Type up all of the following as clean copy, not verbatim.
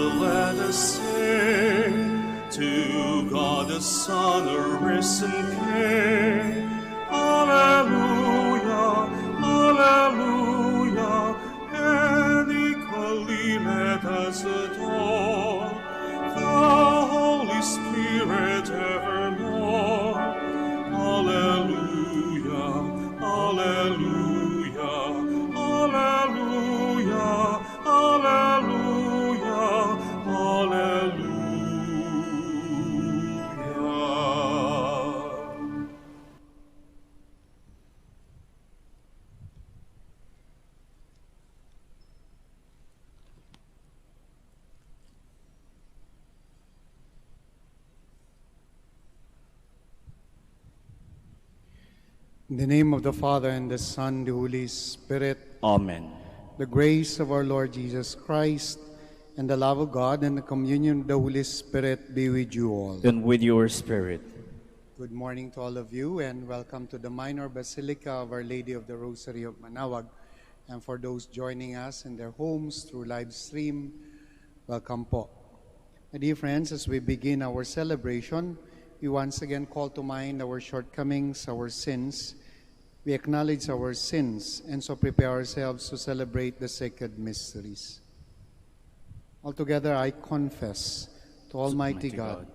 let us sing to God the Son, a risen King. Alleluia, alleluia, and equally let us adore the Holy Spirit evermore. Alleluia, alleluia, alleluia, alleluia, alleluia. In the name of the Father, and the Son, and the Holy Spirit. Amen. The grace of our Lord Jesus Christ, and the love of God, and the communion of the Holy Spirit be with you all. And with your spirit. Good morning to all of you, and welcome to the Minor Basilica of Our Lady of the Rosary of Manaoag. And for those joining us in their homes through live stream, welcome po. My dear friends, as we begin our celebration, we once again call to mind our shortcomings, our sins. We acknowledge our sins and so prepare ourselves to celebrate the sacred mysteries. Altogether, I confess to Almighty God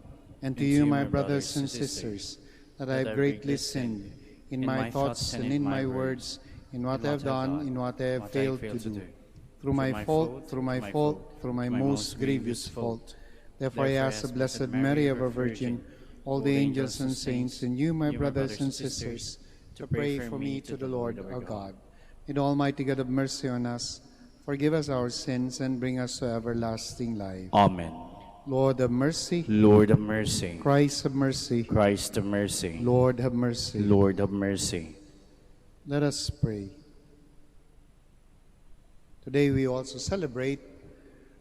and to you, my brothers and sisters, that I have greatly sinned in my thoughts and in my words, in what I have done, in what I have failed to do. Through my fault, through my most grievous fault. Therefore, I ask the Blessed Mary, ever Virgin, all the angels and saints, and you, my brothers and sisters, to pray for me to the Lord our God. May the Almighty God have mercy on us, forgive us our sins, and bring us to everlasting life. Amen. Lord have mercy. Lord have mercy. Christ have mercy. Christ have mercy. Lord have mercy. Lord have mercy. Let us pray. Today we also celebrate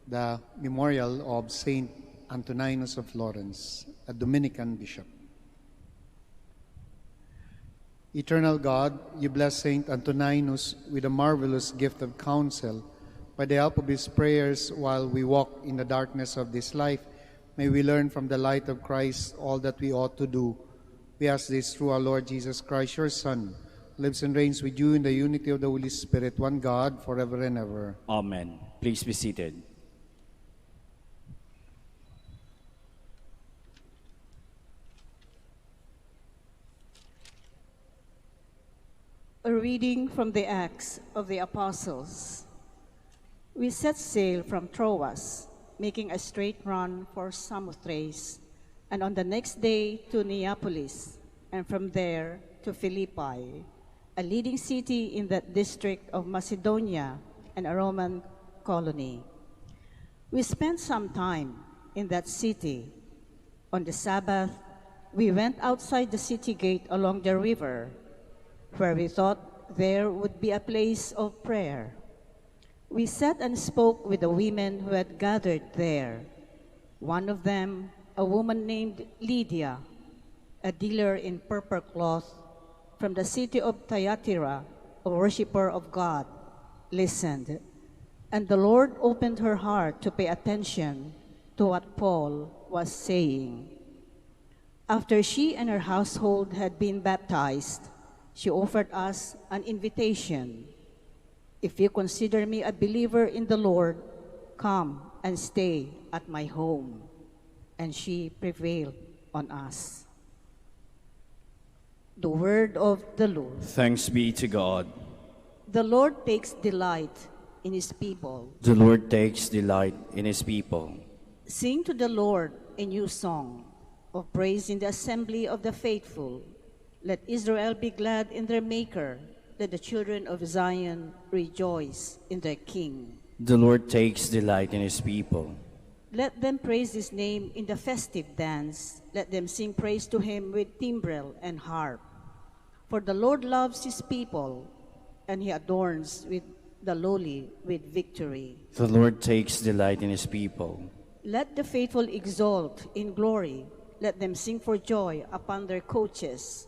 the memorial of Saint Antoninus of Florence, a Dominican bishop. Eternal God, you bless Saint Antoninus with a marvelous gift of counsel. By the help of his prayers while we walk in the darkness of this life, may we learn from the light of Christ all that we ought to do. We ask this through our Lord Jesus Christ, your Son, who lives and reigns with you in the unity of the Holy Spirit, one God, forever and ever. Amen. Please be seated. A reading from the Acts of the Apostles. We set sail from Troas, making a straight run for Samothrace, and on the next day to Neapolis, and from there to Philippi, a leading city in that district of Macedonia and a Roman colony. We spent some time in that city. On the Sabbath, we went outside the city gate along the river, where we thought there would be a place of prayer. We sat and spoke with the women who had gathered there. One of them, a woman named Lydia, a dealer in purple cloth from the city of Thyatira, a worshiper of God, listened, and the Lord opened her heart to pay attention to what Paul was saying. After she and her household had been baptized, she offered us an invitation. If you consider me a believer in the Lord, come and stay at my home. And she prevailed on us. The word of the Lord. Thanks be to God. The Lord takes delight in his people. The Lord takes delight in his people. Sing to the Lord a new song of praise in the assembly of the faithful. Let Israel be glad in their Maker. Let the children of Zion rejoice in their King. The Lord takes delight in his people. Let them praise his name in the festive dance. Let them sing praise to him with timbrel and harp. For the Lord loves his people, and he adorns with the lowly with victory. The Lord takes delight in his people. Let the faithful exult in glory. Let them sing for joy upon their coaches.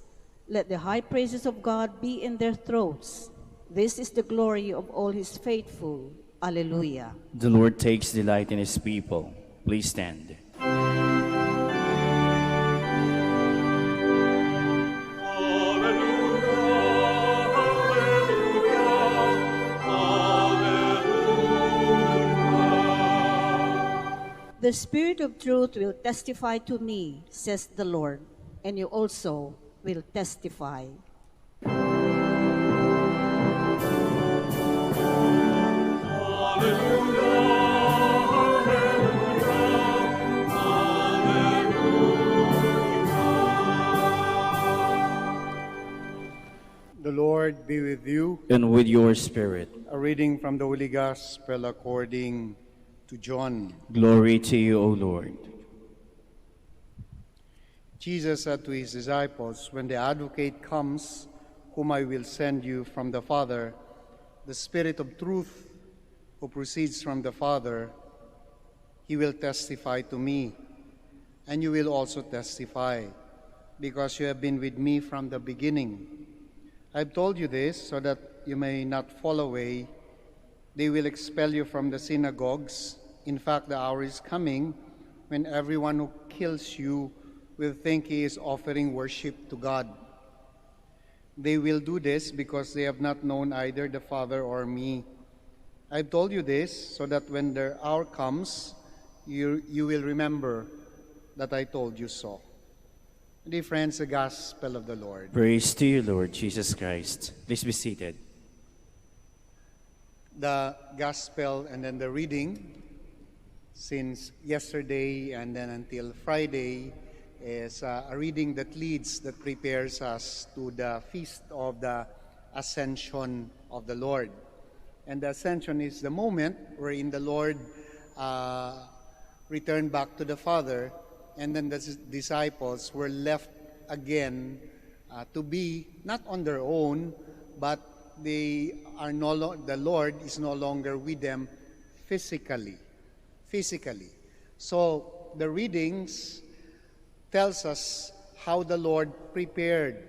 Let the high praises of God be in their throats. This is the glory of all his faithful, Alleluia. The Lord takes delight in his people. Please stand. The Spirit of truth will testify to me, says the Lord, and you also will testify. The Lord be with you. And with your spirit. A reading from the Holy Gospel according to John. Glory to you, O Lord. Jesus said to his disciples, "When the Advocate comes, whom I will send you from the Father, the Spirit of truth, who proceeds from the Father, he will testify to me, and you will also testify, because you have been with me from the beginning. I've told you this so that you may not fall away. They will expel you from the synagogues. In fact, the hour is coming when everyone who kills you will think he is offering worship to God. They will do this because they have not known either the Father or me. I've told you this so that when the hour comes, you will remember that I told you so." Dear friends, the Gospel of the Lord. Praise to you, Lord Jesus Christ. Please be seated. The Gospel and then the reading since yesterday and then until Friday is a reading that prepares us to the feast of the Ascension of the Lord. And the Ascension is the moment wherein the Lord returned back to the Father, and then the disciples were left again to be not on their own, but the Lord is no longer with them physically. So the readings tells us how the Lord prepared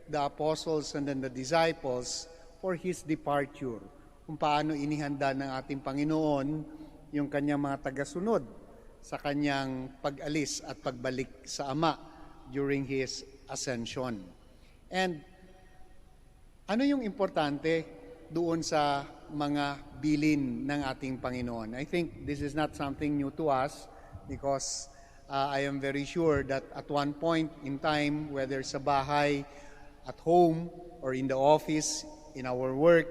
the apostles and then the disciples for His departure. Kung paano inihanda ng ating Panginoon yung kanyang mga tagasunod sa kanyang pag-alis at pagbalik sa Ama during His ascension. And ano yung importante doon sa mga bilin ng ating Panginoon? I think this is not something new to us because I am very sure that at one point in time, whether sa bahay, at home, or in the office, in our work,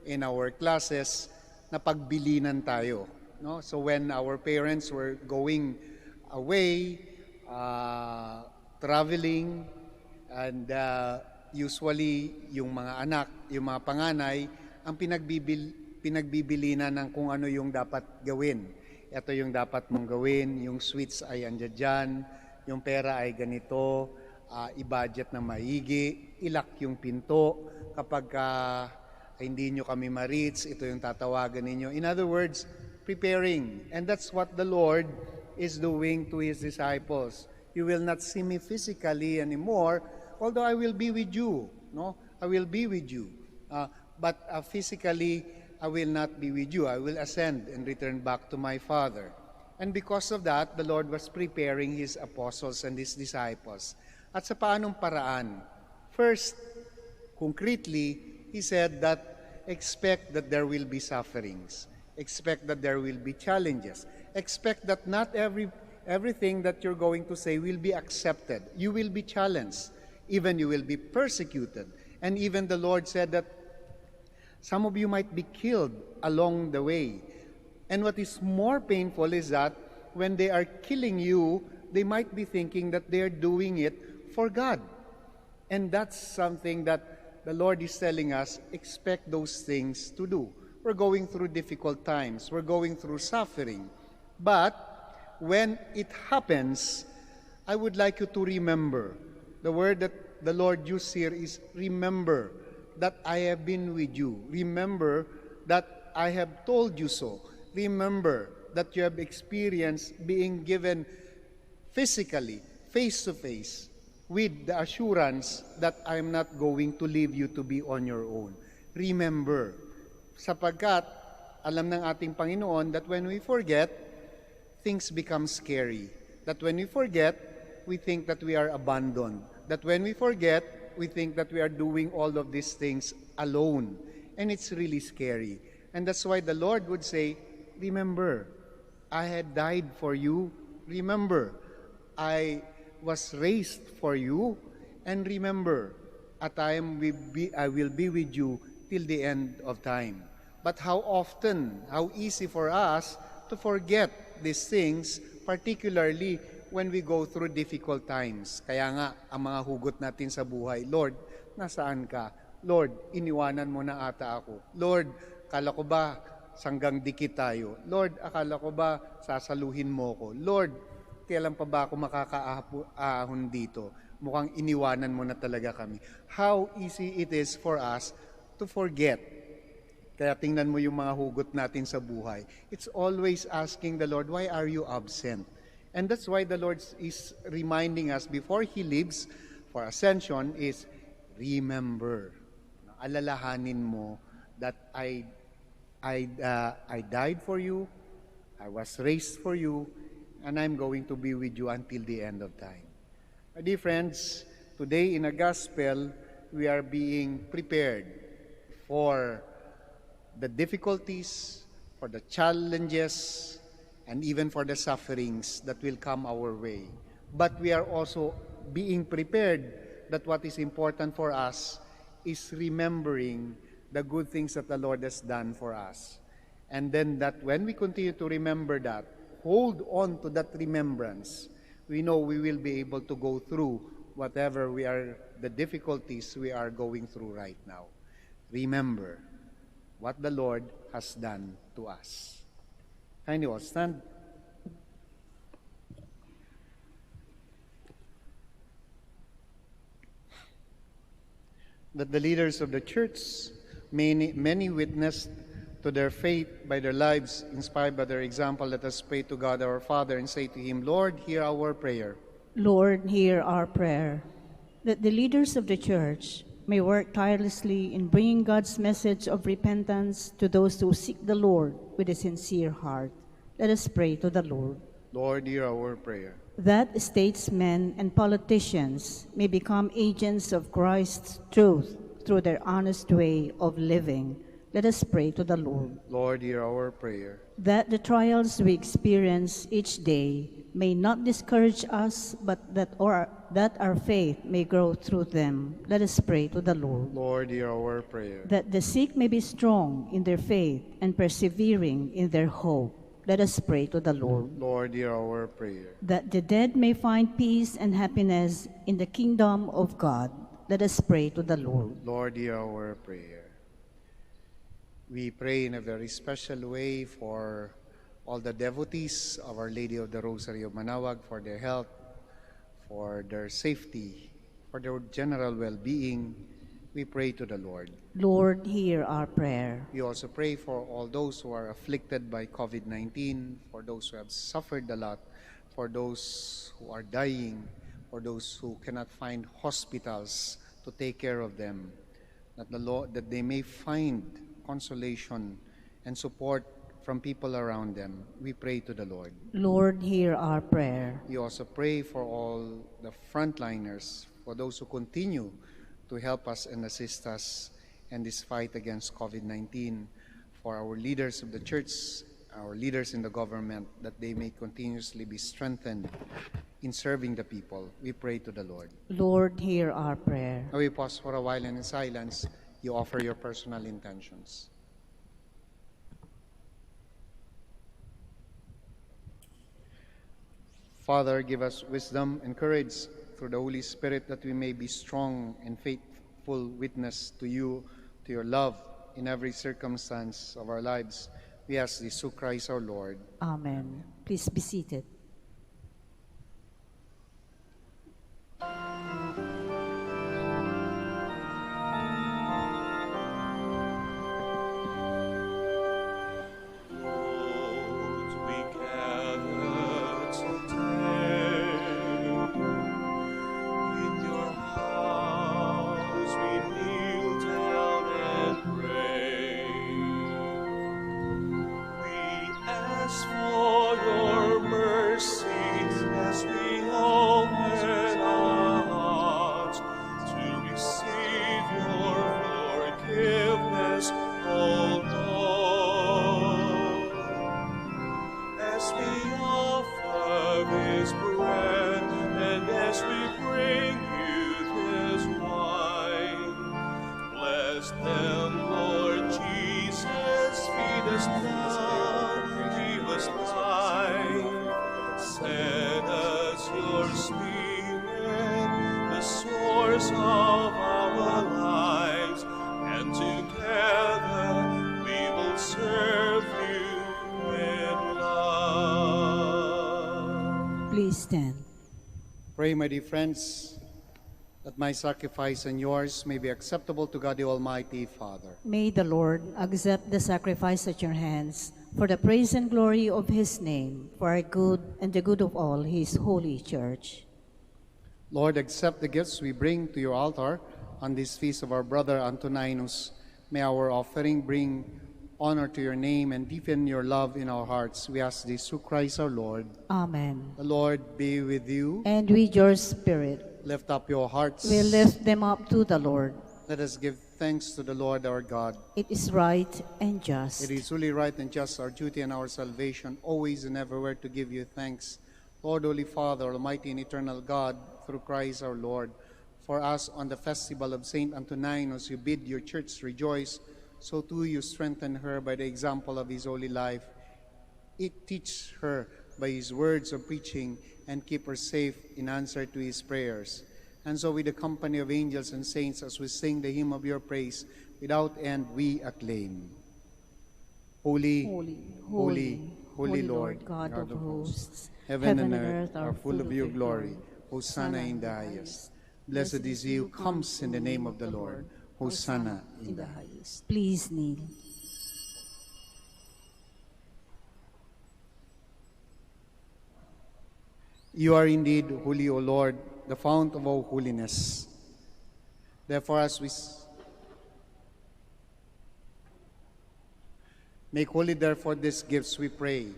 in our classes, napagbilinan tayo. No? So when our parents were going away, traveling, and usually yung mga anak, yung mga panganay, ang pinagbibilinan ng kung ano yung dapat gawin. Ito yung dapat mong gawin, yung sweets ay andyan dyan, yung pera ay ganito, i-budget na maigi, ilak yung pinto, kapag hindi nyo kami ma-reach, ito yung tatawagan ninyo. In other words, preparing. And that's what the Lord is doing to His disciples. You will not see me physically anymore, although I will be with you. No, I will be with you. But physically, I will not be with you. I will ascend and return back to my Father. And because of that, the Lord was preparing His apostles and His disciples. At sa paanong paraan? First, concretely, He said that expect that there will be sufferings. Expect that there will be challenges. Expect that not everything that you're going to say will be accepted. You will be challenged. Even you will be persecuted. And even the Lord said that some of you might be killed along the way. And what is more painful is that when they are killing you, they might be thinking that they are doing it for God. And that's something that the Lord is telling us, expect those things to do. We're going through difficult times. We're going through suffering. But when it happens, I would like you to remember. The word that the Lord used here is remember that I have been with you. Remember that I have told you so. Remember that you have experienced being given physically, face-to-face, with the assurance that I am not going to leave you to be on your own. Remember, sapagkat alam ng ating Panginoon that when we forget, things become scary. That when we forget, we think that we are abandoned. That when we forget, we think that we are doing all of these things alone. And it's really scary. And that's why the Lord would say, remember, I had died for you. Remember, I was raised for you. And remember, a time I will be with you till the end of time. But how often, how easy for us to forget these things, particularly when we go through difficult times. Kaya nga, ang mga hugot natin sa buhay, Lord, nasaan ka? Lord, iniwanan mo na ata ako. Lord, akala ko ba sanggang dikit tayo? Lord, akala ko ba sasaluhin mo ko? Lord, kailan pa ba ako makakaahon dito? Mukhang iniwanan mo na talaga kami. How easy it is for us to forget. Kaya tingnan mo yung mga hugot natin sa buhay. It's always asking the Lord, why are you absent? And that's why the Lord is reminding us before He leaves for ascension is, remember, alalahanin mo that I died for you, I was raised for you, and I'm going to be with you until the end of time. My dear friends, today in a gospel, we are being prepared for the difficulties, for the challenges, and even for the sufferings that will come our way. But we are also being prepared that what is important for us is remembering the good things that the Lord has done for us. And then that when we continue to remember that, hold on to that remembrance, we know we will be able to go through whatever the difficulties we are going through right now. Remember what the Lord has done to us. Kindly all stand. That the leaders of the church, many witnessed to their faith by their lives, inspired by their example, let us pray to God our Father and say to Him, Lord, hear our prayer. Lord, hear our prayer. That the leaders of the church may work tirelessly in bringing God's message of repentance to those who seek the Lord with a sincere heart. Let us pray to the Lord. Lord, hear our prayer. That statesmen and politicians may become agents of Christ's truth through their honest way of living. Let us pray to the Lord. Lord, hear our prayer. That the trials we experience each day may not discourage us, but that our faith may grow through them. Let us pray to the Lord. Lord, hear our prayer. That the sick may be strong in their faith and persevering in their hope. Let us pray to the Lord. Lord, hear our prayer. That the dead may find peace and happiness in the kingdom of God. Let us pray to the Lord. Lord, hear our prayer. We pray in a very special way for all the devotees of Our Lady of the Rosary of Manaoag, for their health, for their safety, for their general well-being. We pray to the Lord. Lord, hear our prayer. We also pray for all those who are afflicted by COVID-19, for those who have suffered a lot, for those who are dying, for those who cannot find hospitals to take care of them, that they may find consolation and support from people around them. We pray to the Lord. Lord, hear our prayer. We also pray for all the frontliners, for those who continue to help us and assist us in this fight against COVID-19, for our leaders of the church, our leaders in the government, that they may continuously be strengthened in serving the people. We pray to the Lord. Lord, hear our prayer. Now we pause for a while, and in silence, you offer your personal intentions. Father, give us wisdom and courage through the Holy Spirit, that we may be strong and faithful witness to you, to your love in every circumstance of our lives. We ask this through Christ our Lord. Amen. Please be seated. as we offer this bread, and as we bring you this wine, bless them, Lord Jesus, feed us now, give us life, send us your Spirit, the source of our lives, and together we will serve you in love. Please stand. Pray, my dear friends, that my sacrifice and yours may be acceptable to God the Almighty Father. May the Lord accept the sacrifice at your hands for the praise and glory of his name, for our good and the good of all his holy church. Lord, accept the gifts we bring to your altar on this feast of our brother Antoninus. May our offering bring honor to your name and deepen your love in our hearts. We ask this through Christ our Lord. Amen. The Lord be with you. And with your spirit, Lift up your hearts. we lift them up to the Lord. Let us give thanks to the Lord our God. It is right and just. It is truly right and just, our duty and our salvation, always and everywhere to give you thanks. Lord, Holy Father, Almighty and eternal God, through Christ our Lord, for us on the festival of Saint Antoninus, you bid your church rejoice, so too you strengthen her by the example of his holy life. It teach her by his words of preaching, and keep her safe in answer to his prayers. And so with the company of angels and saints, as we sing the hymn of your praise, without end we acclaim. Holy, Holy, holy, holy Lord, God of hosts, heaven and earth are full of your glory. Hosanna in the highest. Blessed is he who comes in the name of the Lord. Hosanna in the highest. Please kneel. You are indeed holy, O Lord, the fount of all holiness. Therefore, as we make holy, therefore, these gifts, we pray,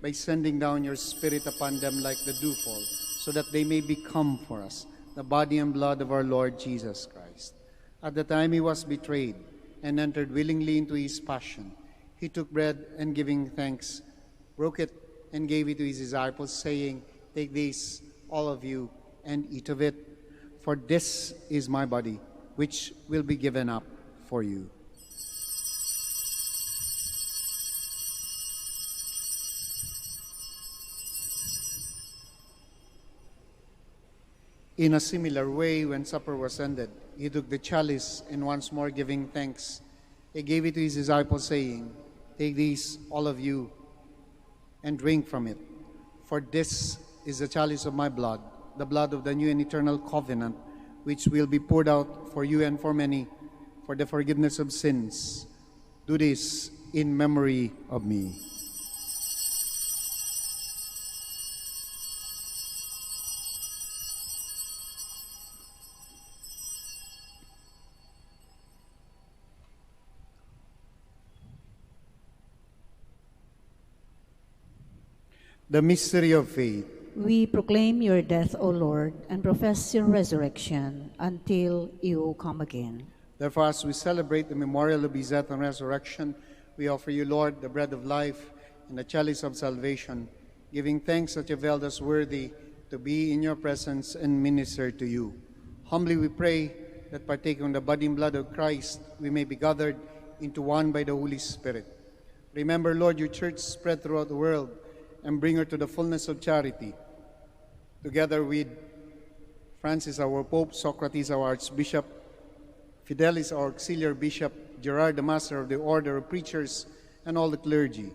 by sending down your Spirit upon them like the dewfall, so that they may become for us the body and blood of our Lord Jesus Christ. At the time he was betrayed and entered willingly into his passion, he took bread and giving thanks, broke it and gave it to his disciples, saying, "Take this, all of you, and eat of it, for this is my body, which will be given up for you." In a similar way, when supper was ended, he took the chalice, and once more giving thanks, he gave it to his disciples, saying, "Take this, all of you, and drink from it. For this is the chalice of my blood, the blood of the new and eternal covenant, which will be poured out for you and for many, for the forgiveness of sins. Do this in memory of me." The mystery of faith. We proclaim your death, O Lord, and profess your resurrection until you come again. Therefore, as we celebrate the memorial of his death and resurrection, we offer you, Lord, the bread of life and the chalice of salvation, giving thanks that you have held us worthy to be in your presence and minister to you. Humbly we pray that, partaking of the body and blood of Christ, we may be gathered into one by the Holy Spirit. Remember, Lord, your church spread throughout the world, and bring her to the fullness of charity. Together with Francis, our Pope, Socrates, our Archbishop, Fidelis, our Auxiliary Bishop, Gerard, the Master of the Order of Preachers, and all the clergy.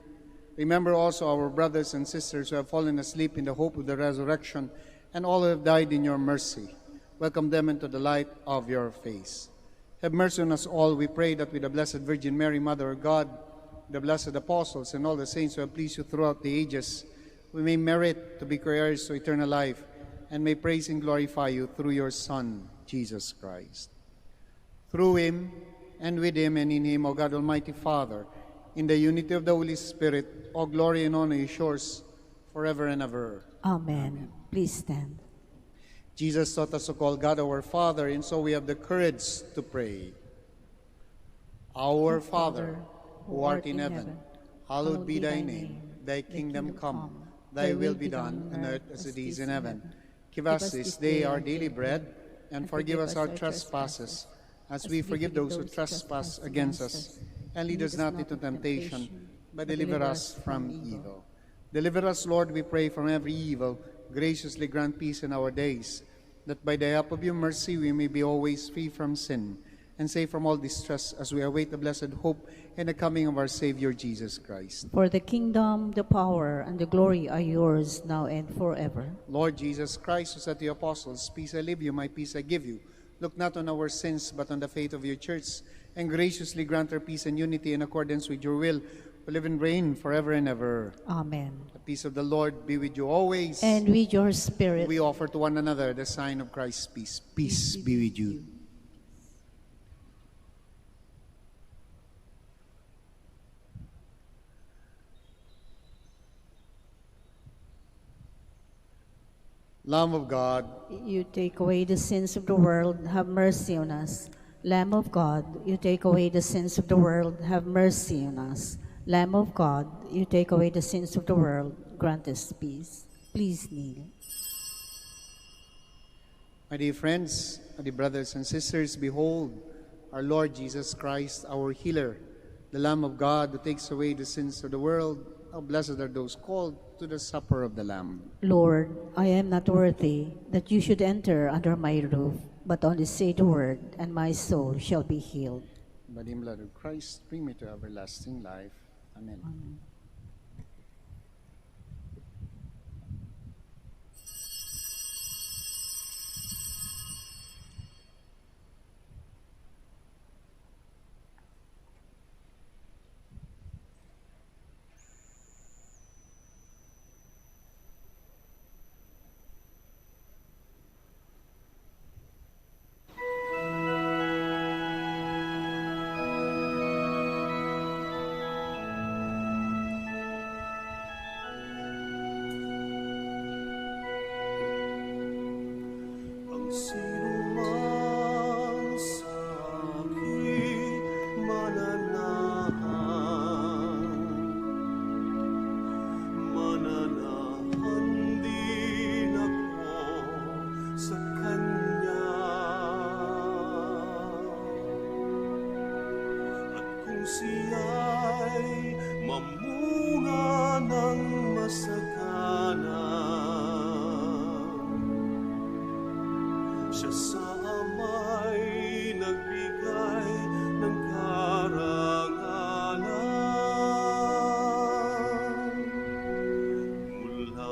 Remember also our brothers and sisters who have fallen asleep in the hope of the resurrection, and all who have died in your mercy. Welcome them into the light of your face. Have mercy on us all, we pray, that with the Blessed Virgin Mary, Mother of God, the blessed apostles, and all the saints who have pleased you throughout the ages, we may merit to be heirs to eternal life, and may praise and glorify you through your Son, Jesus Christ. Through him, and with him, and in him, O God, Almighty Father, in the unity of the Holy Spirit, all glory and honor is yours forever and ever. Amen. Please stand. Jesus taught us to call God our Father, and so we have the courage to pray. Our Father, who art in heaven, hallowed be thy name. Thy kingdom come, thy will be done on earth as it is in heaven. Give us this day our daily bread, and forgive us our trespasses, as we forgive those who trespass against us. And lead us not into temptation, but deliver us from evil. Deliver us, Lord, we pray, from every evil. Graciously grant peace in our days, that by the help of your mercy we may be always free from sin, and safe from all distress, as we await the blessed hope and the coming of our Savior Jesus Christ. For the kingdom, the power, and the glory are yours, now and forever. Lord Jesus Christ, who said to the apostles, Peace I leave you, my peace I give you, look not on our sins, but on the faith of your church, and graciously grant her peace and unity in accordance with your will, who live and reign forever and ever. Amen. The peace of the Lord be with you always. And with your spirit. We offer to one another the sign of Christ's peace. Peace be with you. Lamb of God, You take away the sins of the world, have mercy on us. Lamb of God, you take away the sins of the world, have mercy on us. Lamb of God, you take away the sins of the world, grant us peace. Please kneel. my dear friends, my dear brothers and sisters, behold, our Lord Jesus Christ, our healer, the Lamb of God who takes away the sins of the world. How blessed are those called to the supper of the Lamb. Lord, I am not worthy that you should enter under my roof, but only say the word, and my soul shall be healed. By the blood of Christ, bring me to everlasting life. Amen. Amen. Siya'y mamunga ng masagana. Siya sa ama'y nagbigay ng karangalan. Mula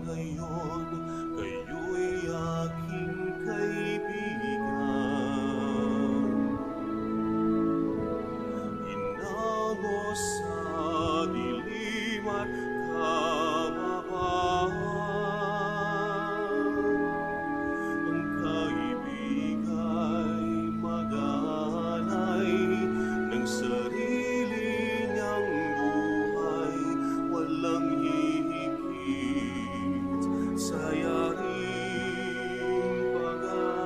ngayon, kayo'y aking kaibigan. Inango sa dilim at kababawan. Ang kaibigay mag-aalay ng sarili niyang buhay, walang hihigit sa yaring pag-aalay.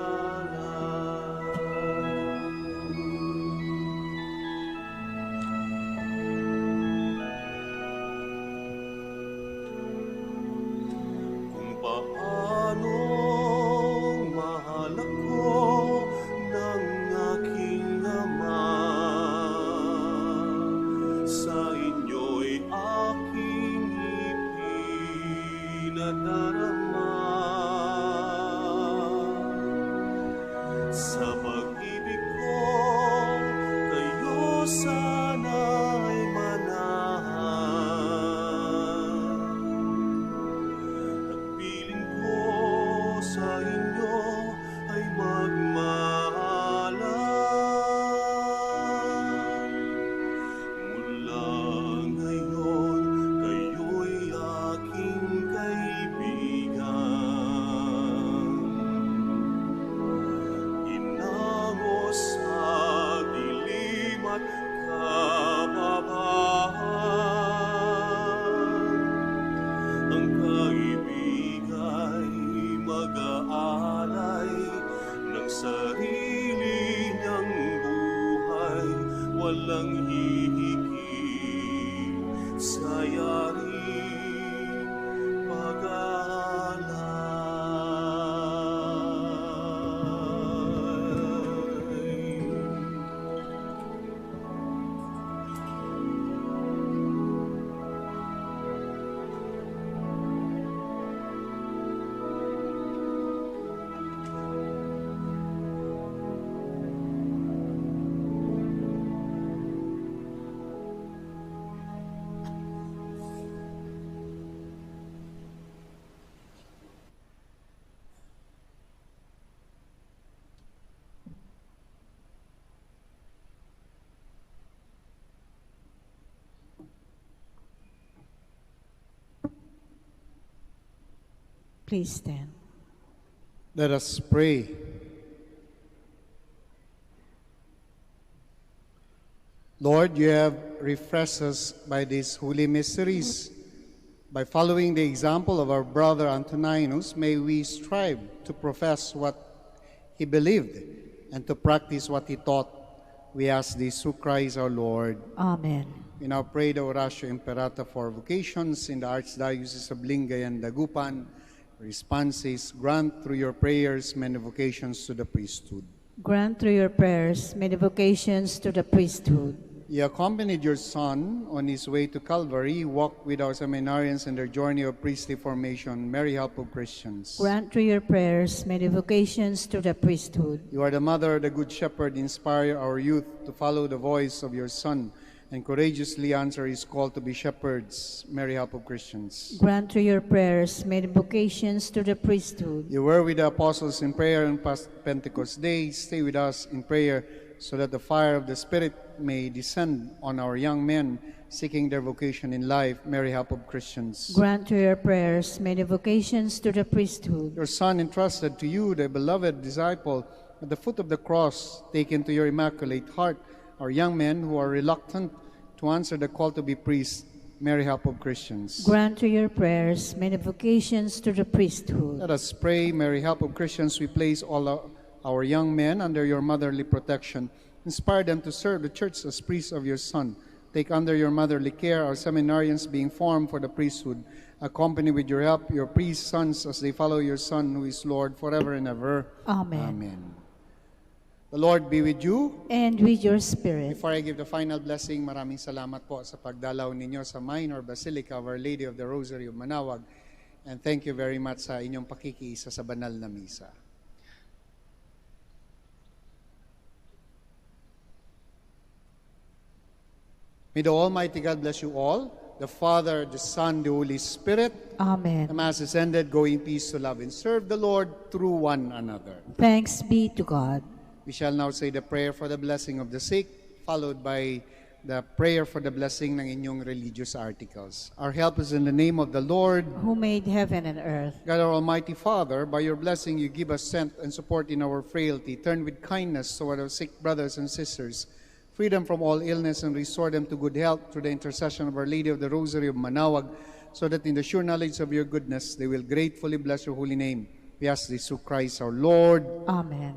Kung paano mahal ako ng aking Ama, sa inyo'y aking ipinadarama. Sa pag-ibig ko, kayo sana'y manahan. At piling ko sa inyo ay magmahalan. Mula ngayon, kayo'y aking kaibigan. Inango sa dilim at kababahan. Ang kaibigay mag-aalay ng sarili niyang buhay, walang hihigit sa yari Please stand. Let us pray. Lord, you have refreshed us by these holy mysteries. By following the example of our brother Antoninus, may we strive to profess what he believed and to practice what he taught. We ask this through Christ our Lord. Amen. We now pray the Oratio Imperata for vocations in the Archdiocese of Lingay and Dagupan. Response is, grant through your prayers many vocations to the priesthood. Grant through your prayers many vocations to the priesthood. You accompanied your Son on his way to Calvary. You walked with our seminarians in their journey of priestly formation. Mary, help of Christians. Grant through your prayers many vocations to the priesthood. You are the mother of the Good Shepherd. Inspire our youth to follow the voice of your Son and courageously answer his call to be shepherds. Mary, help of Christians. Grant through your prayers many vocations to the priesthood. You were with the apostles in prayer on past Pentecost Day. Stay with us in prayer so that the fire of the Spirit may descend on our young men seeking their vocation in life. Mary, help of Christians. Grant through your prayers many vocations to the priesthood. Your Son entrusted to you, the beloved disciple, at the foot of the cross, take into your immaculate heart our young men who are reluctant to answer the call to be priests. Mary, help of Christians. Grant through your prayers many vocations to the priesthood. Let us pray. Mary, help of Christians, we place all our young men under your motherly protection. Inspire them to serve the church as priests of your Son. Take under your motherly care our seminarians being formed for the priesthood. Accompany with your help your priest sons as they follow your Son, who is Lord forever and ever. Amen. Amen. The Lord be with you. And with your spirit. Before I give the final blessing, maraming salamat po sa pagdalaw ninyo sa Minor Basilica of Our Lady of the Rosary of Manaoag. And thank you very much sa inyong pakikiisa sa banal na misa. May the Almighty God bless you all, the Father, the Son, the Holy Spirit. Amen. The Mass is ended. Go in peace to love and serve the Lord through one another. Thanks be to God. We shall now say the prayer for the blessing of the sick, followed by the prayer for the blessing ng inyong religious articles. Our help is in the name of the Lord, Who made heaven and earth. God our Almighty Father. By your blessing you give us strength and support in our frailty. Turn with kindness toward our sick brothers and sisters. Free them from all illness and restore them to good health through the intercession of Our Lady of the Rosary of Manaoag, so that in the sure knowledge of your goodness they will gratefully bless your holy name. We ask this through Christ our Lord. Amen.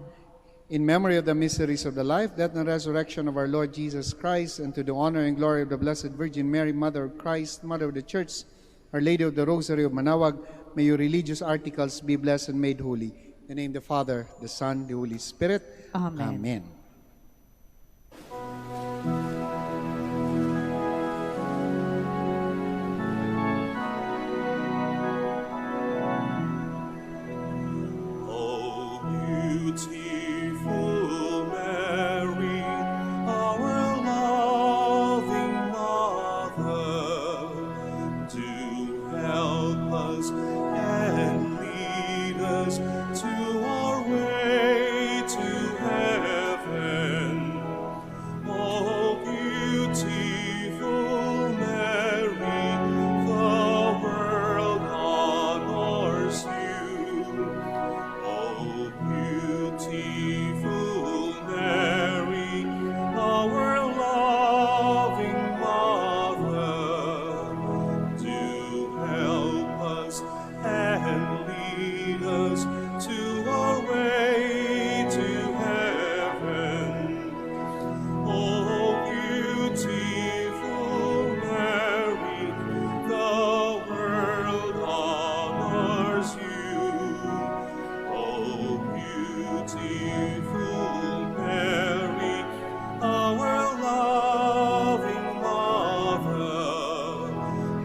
In memory of the mysteries of the life, death, and resurrection of our Lord Jesus Christ, and to the honor and glory of the Blessed Virgin Mary, Mother of Christ, Mother of the Church, Our Lady of the Rosary of Manaoag, may your religious articles be blessed and made holy. In the name of the Father, the Son, the Holy Spirit. Amen. Amen. Beautiful Mary, our loving Mother, do help us and lead us to our way to heaven. Oh, beautiful Mary, the world honors you. Oh, beautiful Mary, our loving Mother, do help us and lead us to our way to heaven. Oh, beautiful Mary, the world honors you. Oh, beautiful Mary, our loving Mother,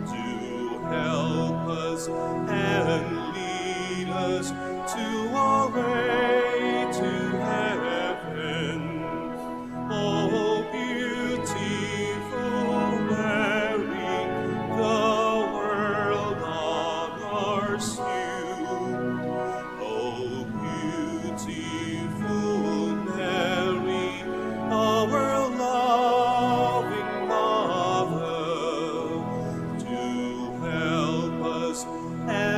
do help us and lead us to our way to heaven. Oh, beautiful Mary, the world honors you. Oh, beautiful Mary, our loving Mother, do help us and